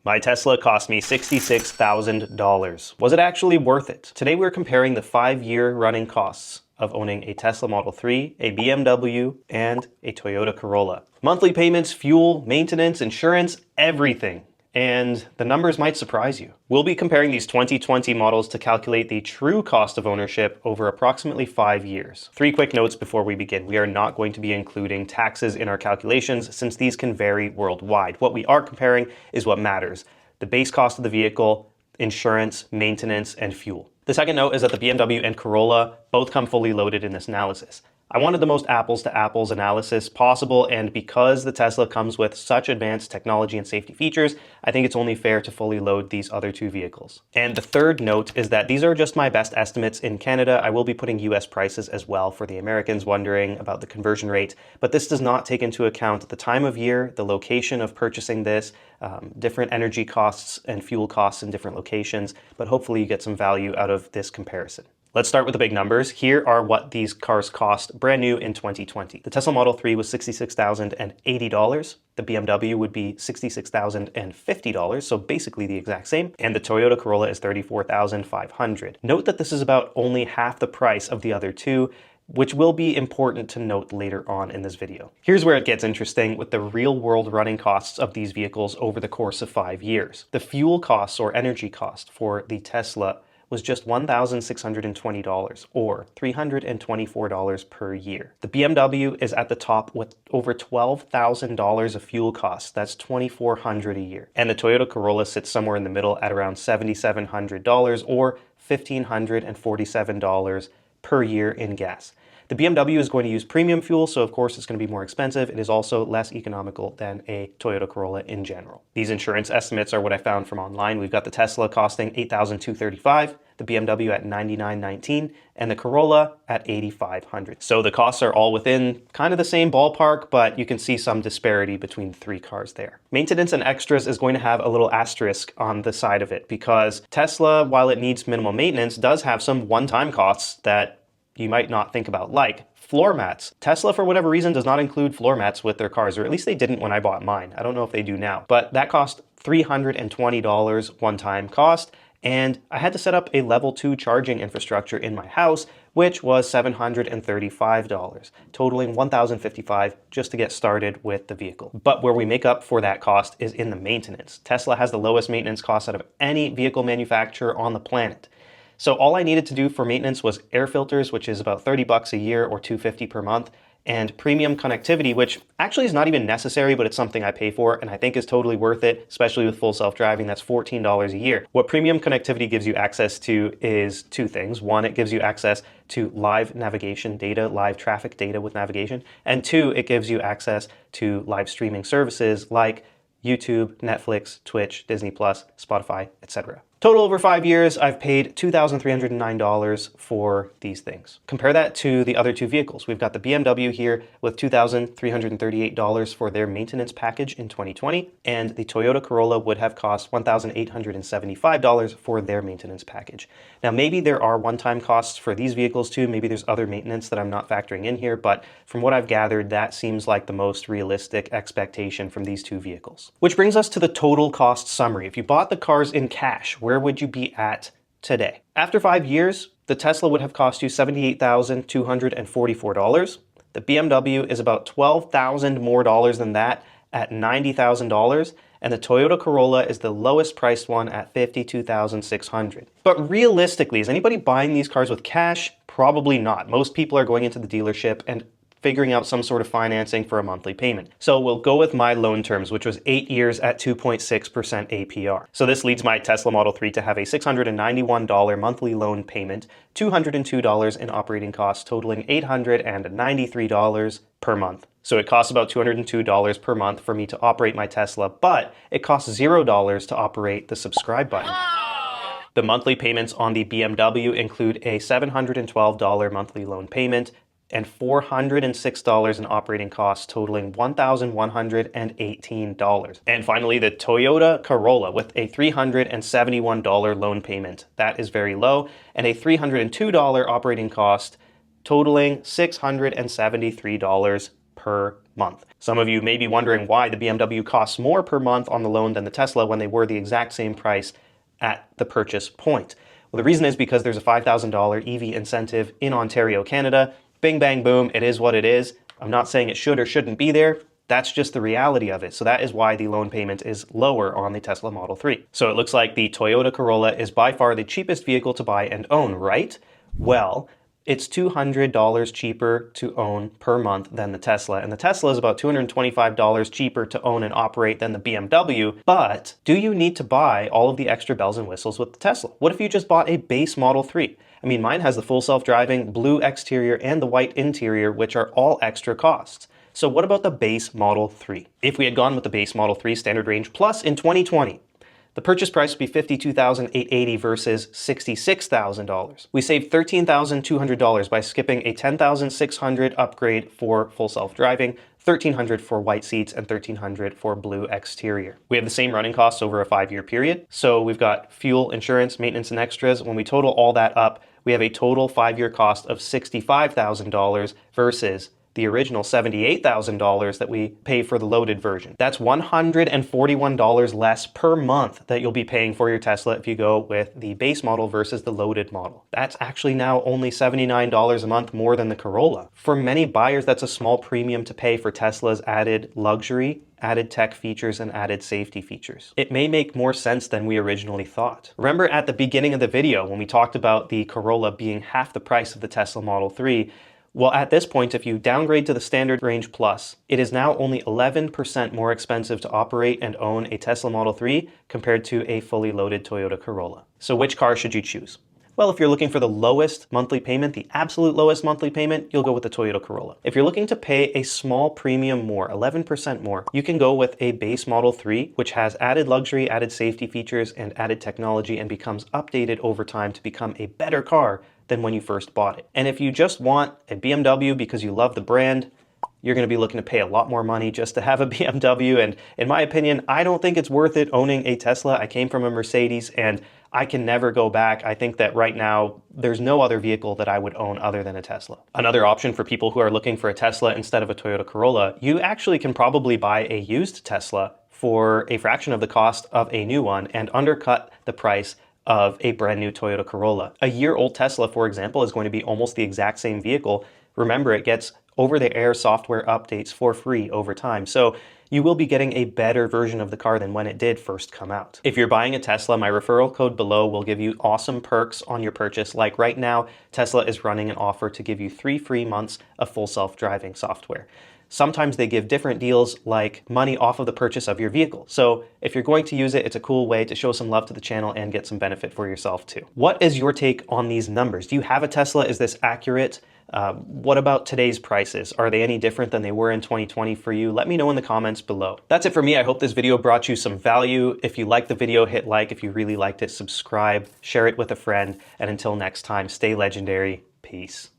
My Tesla cost me $66,000. Was it actually worth it? Today we're comparing the 5-year running costs of owning a Tesla Model 3, a BMW, and a Toyota Corolla. Monthly payments, fuel, maintenance, insurance, everything. And the numbers might surprise you. We'll be comparing these 2020 models to calculate the true cost of ownership over approximately 5 years. 3 quick notes before we begin. We are not going to be including taxes in our calculations since these can vary worldwide. What we are comparing is what matters: the base cost of the vehicle, insurance, maintenance, and fuel. The second note is that the BMW and Corolla both come fully loaded in this analysis. I wanted the most apples to apples analysis possible, and because the Tesla comes with such advanced technology and safety features, I think it's only fair to fully load these other 2 vehicles. And the third note is that these are just my best estimates in Canada. I will be putting US prices as well for the Americans wondering about the conversion rate, but this does not take into account the time of year, the location of purchasing this, different energy costs and fuel costs in different locations, but hopefully you get some value out of this comparison. Let's start with the big numbers. Here are what these cars cost brand new in 2020. The Tesla Model 3 was $66,080. The BMW would be $66,050, so basically the exact same. And the Toyota Corolla is $34,500. Note that this is about only half the price of the other 2, which will be important to note later on in this video. Here's where it gets interesting with the real-world running costs of these vehicles over the course of 5 years. The fuel costs or energy cost for the Tesla was just $1,620 or $324 per year. The BMW is at the top with over $12,000 of fuel costs. That's $2,400 a year. And the Toyota Corolla sits somewhere in the middle at around $7,700 or $1,547 per year in gas. The BMW is going to use premium fuel, so of course it's going to be more expensive. It is also less economical than a Toyota Corolla in general. These insurance estimates are what I found from online. We've got the Tesla costing $8,235, the BMW at $9,919, and the Corolla at $8,500. So the costs are all within kind of the same ballpark, but you can see some disparity between the 3 cars there. Maintenance and extras is going to have a little asterisk on the side of it because Tesla, while it needs minimal maintenance, does have some one-time costs that you might not think about, like floor mats. Tesla, for whatever reason, does not include floor mats with their cars, or at least they didn't when I bought mine. I don't know if they do now, but that cost $320 one-time cost, and I had to set up a level 2 charging infrastructure in my house, which was $735, totaling $1,055 just to get started with the vehicle. But where we make up for that cost is in the maintenance. Tesla has the lowest maintenance costs out of any vehicle manufacturer on the planet. So all I needed to do for maintenance was air filters, which is about $30 a year or $250 per month, and premium connectivity, which actually is not even necessary, but it's something I pay for and I think is totally worth it, especially with full self-driving. That's $14 a year. What premium connectivity gives you access to is 2 things. 1, it gives you access to live navigation data, live traffic data with navigation, and 2, it gives you access to live streaming services like YouTube, Netflix, Twitch, Disney+, Spotify, etc. Total over 5 years, I've paid $2,309 for these things. Compare that to the other 2 vehicles. We've got the BMW here with $2,338 for their maintenance package in 2020, and the Toyota Corolla would have cost $1,875 for their maintenance package. Now, maybe there are one-time costs for these vehicles too. Maybe there's other maintenance that I'm not factoring in here, but from what I've gathered, that seems like the most realistic expectation from these 2 vehicles. Which brings us to the total cost summary. If you bought the cars in cash, where would you be at today? After 5 years, the Tesla would have cost you $78,244. The BMW is about $12,000 more than that at $90,000. And the Toyota Corolla is the lowest priced one at $52,600. But realistically, is anybody buying these cars with cash? Probably not. Most people are going into the dealership and figuring out some sort of financing for a monthly payment. So we'll go with my loan terms, which was 8 years at 2.6% APR. So this leads my Tesla Model 3 to have a $691 monthly loan payment, $202 in operating costs, totaling $893 per month. So it costs about $202 per month for me to operate my Tesla, but it costs $0 to operate the subscribe button. The monthly payments on the BMW include a $712 monthly loan payment, and $406 in operating costs, totaling $1,118. And finally, the Toyota Corolla with a $371 loan payment. That is very low, and a $302 operating cost, totaling $673 per month. Some of you may be wondering why the BMW costs more per month on the loan than the Tesla when they were the exact same price at the purchase point. Well, the reason is because there's a $5,000 EV incentive in Ontario, Canada. Bing, bang, boom, it is what it is. I'm not saying it should or shouldn't be there. That's just the reality of it. So that is why the loan payment is lower on the Tesla Model 3. So it looks like the Toyota Corolla is by far the cheapest vehicle to buy and own, right? Well, it's $200 cheaper to own per month than the Tesla. And the Tesla is about $225 cheaper to own and operate than the BMW. But do you need to buy all of the extra bells and whistles with the Tesla? What if you just bought a base Model 3? I mean, mine has the full self-driving blue exterior and the white interior, which are all extra costs. So what about the base Model 3? If we had gone with the base Model 3 Standard Range Plus in 2020, the purchase price would be $52,880 versus $66,000. We saved $13,200 by skipping a $10,600 upgrade for full self-driving, $1,300 for white seats, and $1,300 for blue exterior. We have the same running costs over a 5-year period. So we've got fuel, insurance, maintenance, and extras. When we total all that up, we have a total 5-year cost of $65,000 versus the original $78,000 that we pay for the loaded version. That's $141 less per month that you'll be paying for your Tesla if you go with the base model versus the loaded model. That's actually now only $79 a month more than the Corolla. For many buyers, that's a small premium to pay for Tesla's added luxury, added tech features, and added safety features. It may make more sense than we originally thought. Remember at the beginning of the video when we talked about the Corolla being half the price of the Tesla Model 3, well, at this point, if you downgrade to the Standard Range Plus, it is now only 11% more expensive to operate and own a Tesla Model 3 compared to a fully loaded Toyota Corolla. So which car should you choose? Well, if you're looking for the lowest monthly payment, the absolute lowest monthly payment, you'll go with the Toyota Corolla. If you're looking to pay a small premium more, 11% more, you can go with a base Model 3, which has added luxury, added safety features, and added technology and becomes updated over time to become a better car than when you first bought it. And if you just want a BMW because you love the brand, you're going to be looking to pay a lot more money just to have a BMW. And in my opinion, I don't think it's worth it owning a Tesla. I came from a Mercedes and I can never go back. I think that right now, there's no other vehicle that I would own other than a Tesla. Another option for people who are looking for a Tesla instead of a Toyota Corolla, you actually can probably buy a used Tesla for a fraction of the cost of a new one and undercut the price of a brand new Toyota Corolla. A year-old Tesla, for example, is going to be almost the exact same vehicle. Remember, it gets over-the-air software updates for free over time. So you will be getting a better version of the car than when it did first come out. If you're buying a Tesla, my referral code below will give you awesome perks on your purchase. Like right now, Tesla is running an offer to give you 3 free months of full self-driving software. Sometimes they give different deals like money off of the purchase of your vehicle. So if you're going to use it, it's a cool way to show some love to the channel and get some benefit for yourself too. What is your take on these numbers? Do you have a Tesla? Is this accurate? What about today's prices? Are they any different than they were in 2020 for you? Let me know in the comments below. That's it for me. I hope this video brought you some value. If you liked the video, hit like. If you really liked it, subscribe, share it with a friend. And until next time, stay legendary. Peace.